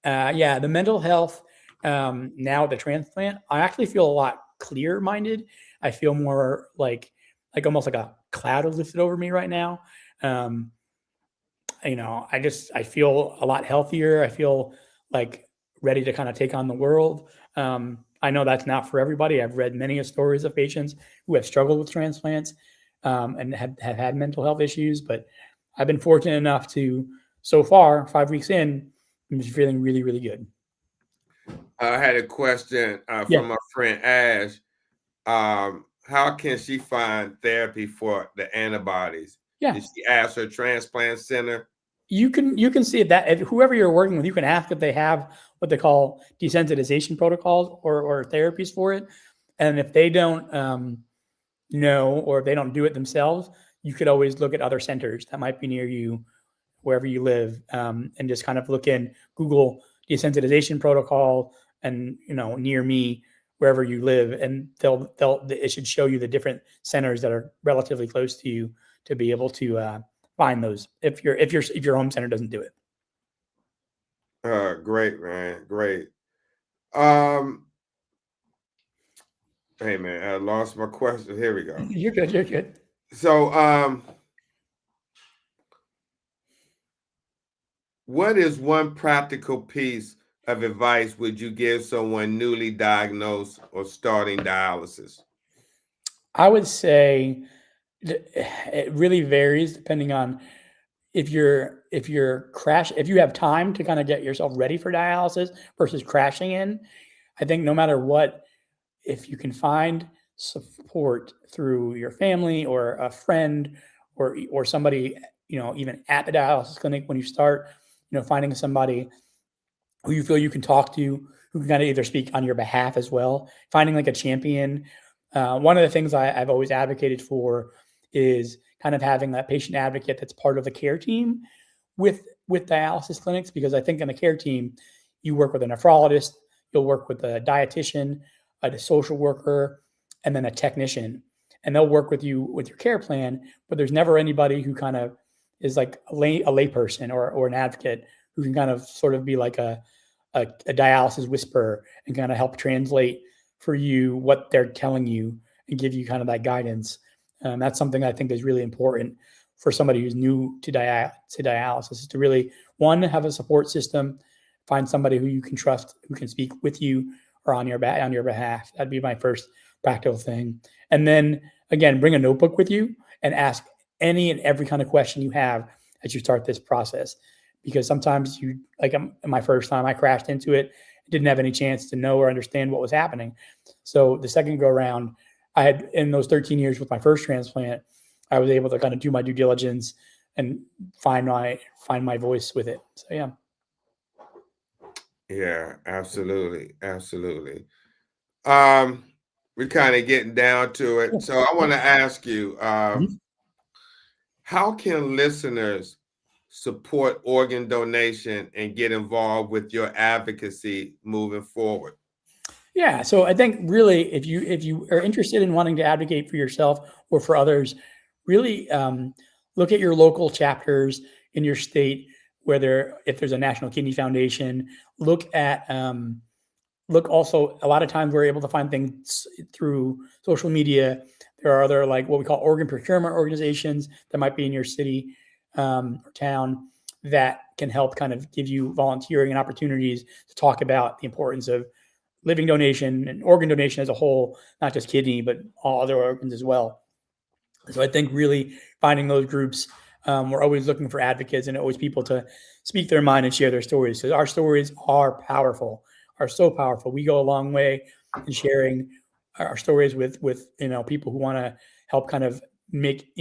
yeah, the mental health now at the transplant, I actually feel a lot clear minded. I feel more like almost like a cloud is lifted over me right now. Um, I feel a lot healthier. I feel like ready to kind of take on the world. I know that's not for everybody. I've read many stories of patients who have struggled with transplants and have had mental health issues, but I've been fortunate enough to, so far, 5 weeks in, I'm just feeling really, really good. I had a question Yeah. from my friend Ash. how can she find therapy for the antibodies? Yeah. Did she ask her transplant center? You can see that if whoever you're working with, you can ask if they have what they call desensitization protocols or therapies for it. And if they don't know, or if they don't do it themselves, you could always look at other centers that might be near you, wherever you live, and just kind of look in Google desensitization protocol and, near me, wherever you live, and it should show you the different centers that are relatively close to you to be able to find those if your home center doesn't do it. Great, man. Great. Hey man, I lost my question. Here we go. You're good. You're good. So, what is one practical piece of advice would you give someone newly diagnosed or starting dialysis? I would say it really varies depending on if you have time to kind of get yourself ready for dialysis versus crashing in. I think no matter what, if you can find support through your family or a friend or somebody, even at the dialysis clinic when you start, finding somebody who you feel you can talk to, who can kind of either speak on your behalf as well, finding like a champion. One of the things I've always advocated for is kind of having that patient advocate that's part of the care team with dialysis clinics, because I think in the care team, you work with a nephrologist, you'll work with a dietitian, a social worker, and then a technician, and they'll work with you with your care plan. But there's never anybody who kind of is like a lay person or an advocate who can kind of sort of be like a dialysis whisperer and kind of help translate for you what they're telling you and give you kind of that guidance. That's something I think is really important for somebody who's new to dialysis, is to really, one, have a support system, find somebody who you can trust, who can speak with you or on your behalf. That'd be my first practical thing. And then again, bring a notebook with you and ask any and every kind of question you have as you start this process. Because sometimes my first time I crashed into it, didn't have any chance to know or understand what was happening. So the second go around, I had, in those 13 years with my first transplant, I was able to kind of do my due diligence and find my voice with it. So yeah. Yeah, absolutely. Absolutely. We're kind of getting down to it. So I want to ask you, how can listeners support organ donation and get involved with your advocacy moving forward? Yeah, so I think really, if you are interested in wanting to advocate for yourself or for others, really look at your local chapters in your state, if there's a National Kidney Foundation. Look also, a lot of times we're able to find things through social media. There are other, like what we call organ procurement organizations that might be in your city or town that can help kind of give you volunteering and opportunities to talk about the importance of living donation and organ donation as a whole, not just kidney, but all other organs as well. So I think really finding those groups, we're always looking for advocates and always people to speak their mind and share their stories. So our stories are so powerful. We go a long way in sharing our stories with people who want to help kind of make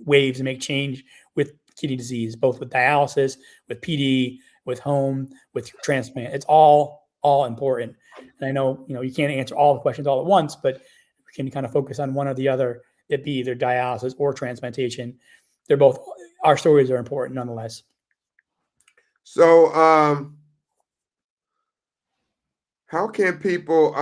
waves and make change with kidney disease, both with dialysis, with PD, with home, with transplant. It's all important. And I know, you can't answer all the questions all at once, but we can kind of focus on one or the other. It be either dialysis or transplantation. Our stories are important nonetheless. So, how can people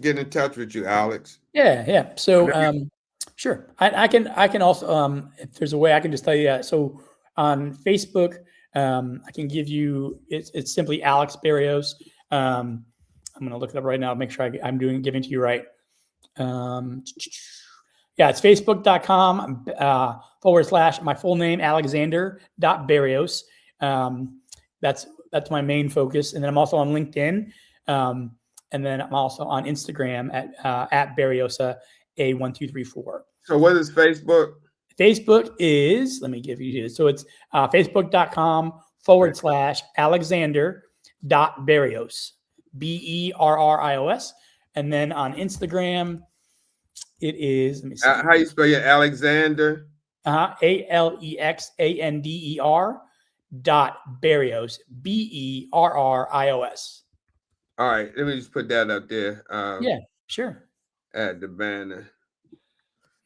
get in touch with you, Alex? Yeah. So, sure. I can also, if there's a way, I can just tell you that. So on Facebook, I can give you, it's simply Alex Berrios. I'm going to look it up right now to make sure I'm giving to you right. Yeah, it's facebook.com / my full name, Alexander.Berrios. That's my main focus. And then I'm also on LinkedIn. And then I'm also on Instagram at Berriosa A1234. So what is Facebook? Facebook is, let me give you this. So it's facebook.com / Alexander.Berrios, Berrios. And then on Instagram, It is. Let me see. How you spell your Alexander? ALEXANDER .Berrios BERRIOS. All right, let me just put that up there. Yeah, sure. At the banner.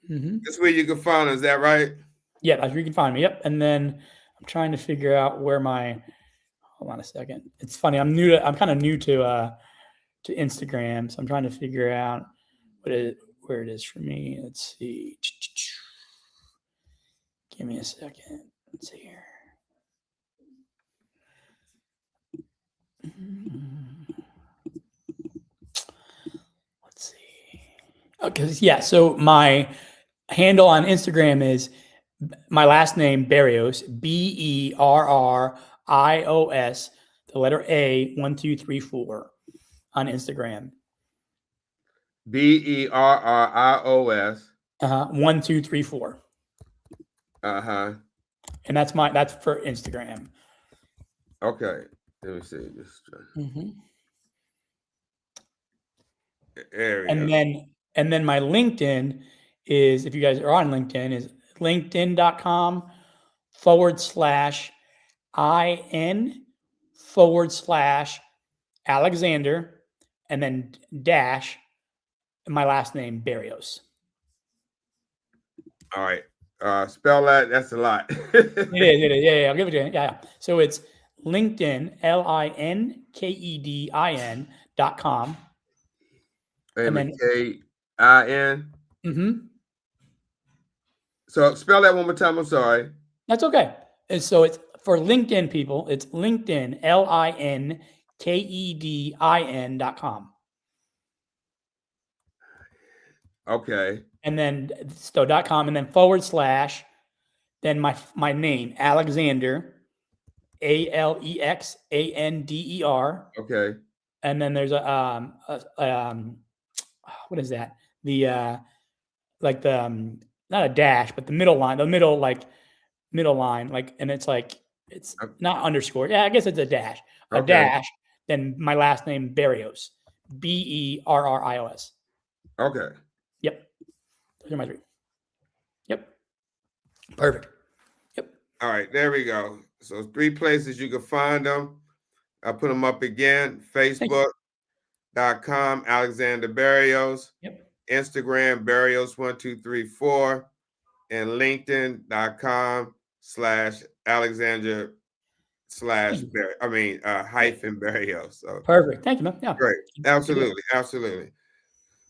Mm-hmm. That's where you can find us. Is that right? Yeah, that's where you can find me. Yep. And then I'm trying to figure out where my. Hold on a second. It's funny. I'm kind of new to Instagram, so I'm trying to figure out where it is for me. Let's see. Give me a second. Let's see here. Let's see. Okay, yeah. So my handle on Instagram is my last name Berrios, BERRIOS, the letter A, 1234 on Instagram. BERRIOS. 1234. And that's for Instagram. Okay. Let me see. And then my LinkedIn is, if you guys are on LinkedIn, is linkedin.com/IN/Alexander and then dash my last name Berrios. All right. Spell that. That's a lot. It is. Yeah. I'll give it to you. Yeah. So it's LinkedIn, LinkedIn.com. And then KIN. Mm-hmm. So spell that one more time. I'm sorry. That's okay. And so it's for LinkedIn people, it's LinkedIn, LinkedIn.com. Okay. And then so .com and then / then my name, Alexander, ALEXANDER. Okay. And then there's a what is that? The like the not a dash, but the middle line, middle line, like, and it's like it's not underscore. Yeah, I guess it's a dash. A dash, then my last name Berrios. BERRIOS. Okay. Yep. Those are my 3. Yep. Perfect. Yep. All right, there we go. So 3 places you can find them. I'll put them up again. Facebook.com, Alexander Berrios. Yep. Instagram, Berrios1234. And LinkedIn.com/Alexander hyphen Berrios. So perfect. Thank you, man. Yeah. Great. Absolutely.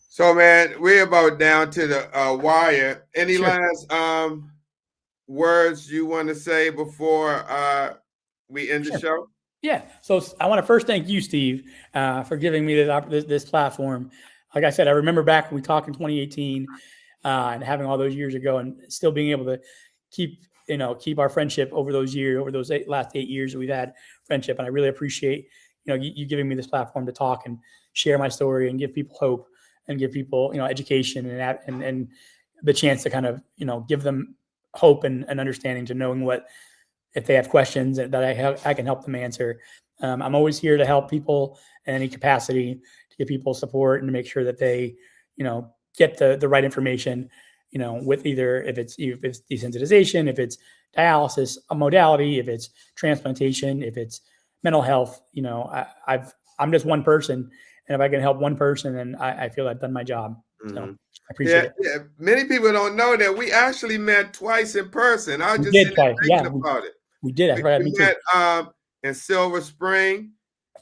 So, man, we're about down to the wire. Any last words you want to say before we end the show? Yeah. So I want to first thank you, Steve, for giving me this platform. Like I said, I remember back when we talked in 2018 and having all those years ago, and still being able to keep our friendship over those last 8 years that we've had friendship. And I really appreciate you giving me this platform to talk and share my story and give people hope and give people education and the chance to kind of give them hope and understanding to knowing what, if they have questions that I can help them answer. I'm always here to help people in any capacity, to give people support and to make sure that they get the right information, with either if it's desensitization, if it's dialysis, a modality, if it's transplantation, if it's mental health. I'm just one person, and if I can help one person, then I feel I've done my job. So I appreciate it. Yeah, many people don't know that we actually met twice in person. I was just thinking about it. We did. We met in Silver Spring,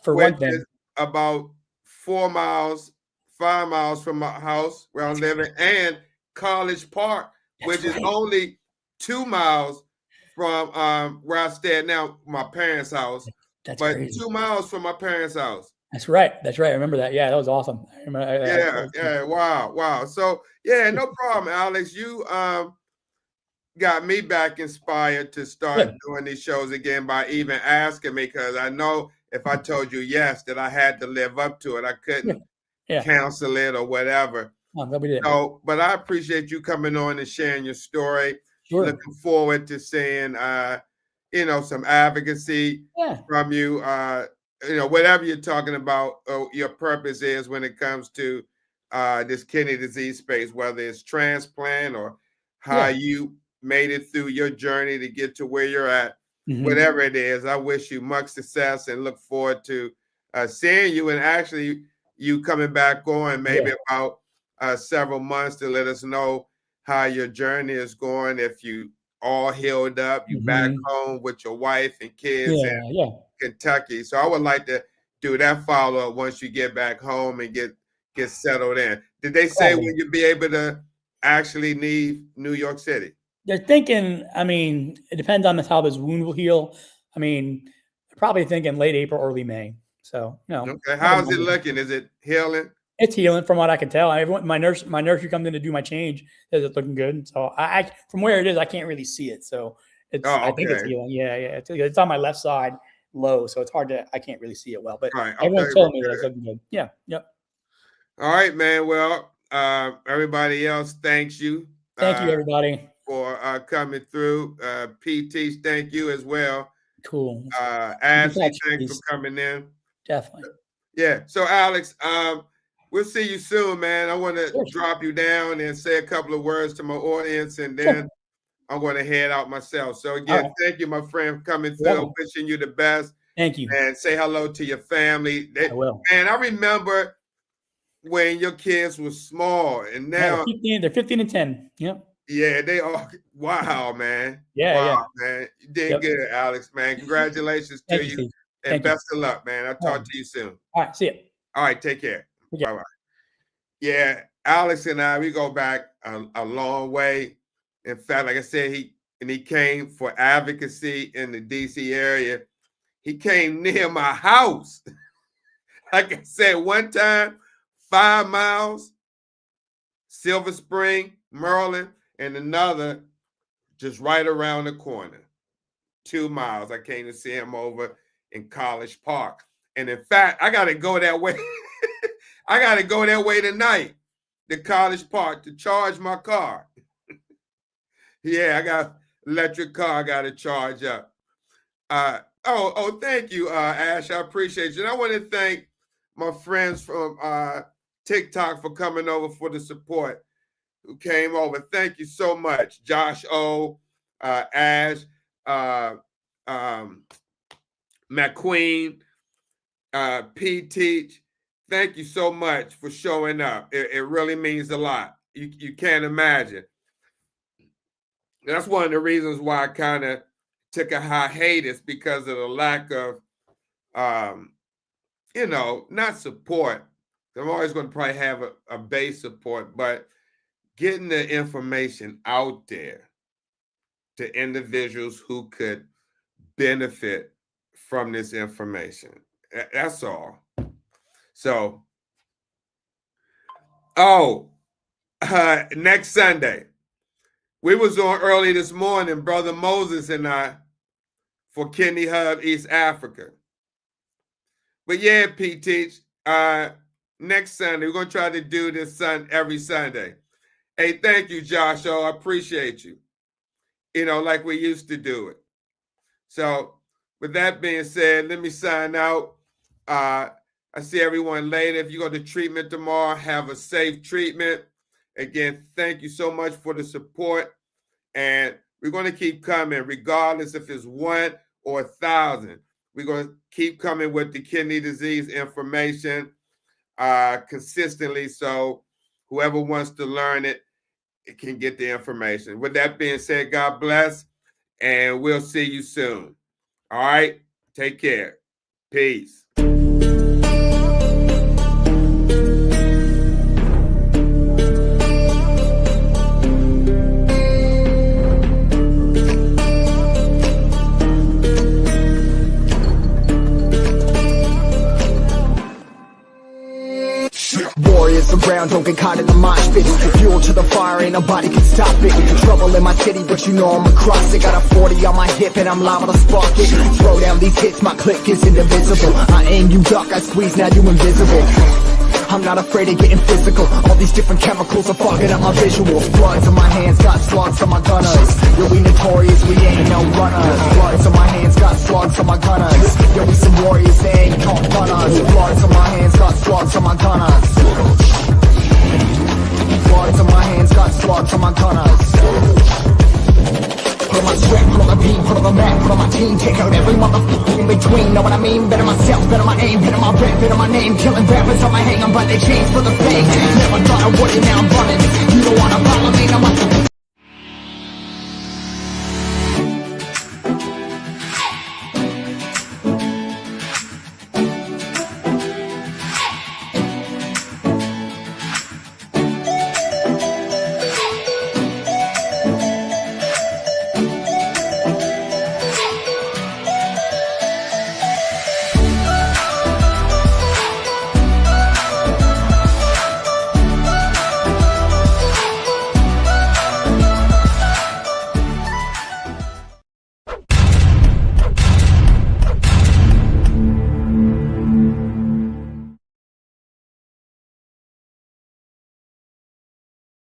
which is about 5 miles from my house where I'm living, and College Park, which is only 2 miles from where I stay now, my parents' house. That's but crazy. 2 miles from my parents' house. That's right. I remember that. Yeah, that was awesome. Wow. So no problem, Alex. You got me back inspired to start doing these shows again by even asking me, because I know if I told you yes, that I had to live up to it. I couldn't cancel it or whatever. So, but I appreciate you coming on and sharing your story. Sure. Looking forward to seeing some advocacy from you. Whatever you're talking about, your purpose is when it comes to this kidney disease space, whether it's transplant or how you made it through your journey to get to where you're at. Whatever it is, I wish you much success and look forward to seeing you and actually you coming back on maybe about several months to let us know how your journey is going. If you all healed up, you back home with your wife and kids in Kentucky. So I would like to do that follow-up once you get back home and get settled in. Did they say when you'll be able to actually leave New York City? They're thinking, I mean, it depends on how this wound will heal. I mean, probably thinking late April, early May. So, Okay. How's it looking? Is it healing? It's healing from what I can tell. My nurse who comes in to do my change says it's looking good. So I from where it is, I can't really see it. So I think it's healing. Yeah. It's on my left side low. So it's hard I can't really see it well, but everyone's telling me that it's looking good. Yeah. Yep. All right, man. Well, everybody else, thanks you. Thank you, everybody. For coming through. PT, thank you as well. Cool. Ashley, thanks for coming in. Definitely. Yeah. So, Alex, we'll see you soon, man. I want to drop you down and say a couple of words to my audience, and then I'm going to head out myself. So, again, thank you, my friend, for coming through. Wishing you the best. Thank you. And say hello to your family. I will. And I remember when your kids were small, and now they're 15 and 10. Yep. Yeah, they are. Wow, man. Yeah, man. You did good, Alex, man. Congratulations to you. And best of luck, man. I'll talk to you soon. All right, see you. All right, take care. Bye-bye. Yeah, Alex and I, we go back a long way. In fact, like I said, he came for advocacy in the DC area. He came near my house. Like I said, one time, 5 miles, Silver Spring, Maryland, and another just right around the corner, 2 miles. I came to see him over in College Park. And in fact, I got to go that way. I got to go that way tonight, to College Park, to charge my car. Yeah, I got electric car I got to charge up. Thank you, Ash. I appreciate you. And I want to thank my friends from TikTok for coming over for the support. Who came over. Thank you so much. Josh O, Ash, McQueen, P. Teach. Thank you so much for showing up. It really means a lot. You can't imagine. That's one of the reasons why I kind of took a hiatus, because of the lack of, not support. I'm always going to probably have a base support, but getting the information out there to individuals who could benefit from this information. That's all. So, next Sunday, we was on early this morning, Brother Moses and I, for Kidney Hub East Africa. But yeah, PT, next Sunday, we're going to try to do this every Sunday. Hey, thank you, Josh. I appreciate you. Like we used to do it. So with that being said, let me sign out. I see everyone later. If you go to treatment tomorrow, have a safe treatment. Again, thank you so much for the support. And we're going to keep coming, regardless if it's 1 or 1,000. We're going to keep coming with the kidney disease information consistently. So whoever wants to learn it can get the information. With that being said, God bless, and we'll see you soon. All right? Take care. Peace. Warriors around, don't get caught in the mosh pit. Fuel to the fire, ain't nobody can stop it. Trouble in my city, but you know I'm across it. Got a 40 on my hip and I'm liable to spark it. Throw down these hits, my click is indivisible. I aim, you duck, I squeeze, now you invisible. I'm not afraid of getting physical. All these different chemicals are fogging up my visuals. Bloods on my hands, got slugs on my gunners. Yo, we notorious, we ain't no runners. Bloods on my hands, got slugs on my gunners. Yo, we some warriors, they ain't called gunners. Bloods on my hands, got slugs on my gunners. the beat, put on the map, put on my team, take out every motherfucker in between. Know what I mean? Better myself, better my aim, better my rap, better my name. Killing rappers on my hang, I'm by the chains for the fame. Never thought I would, and now I'm running. You don't wanna follow me, now I'm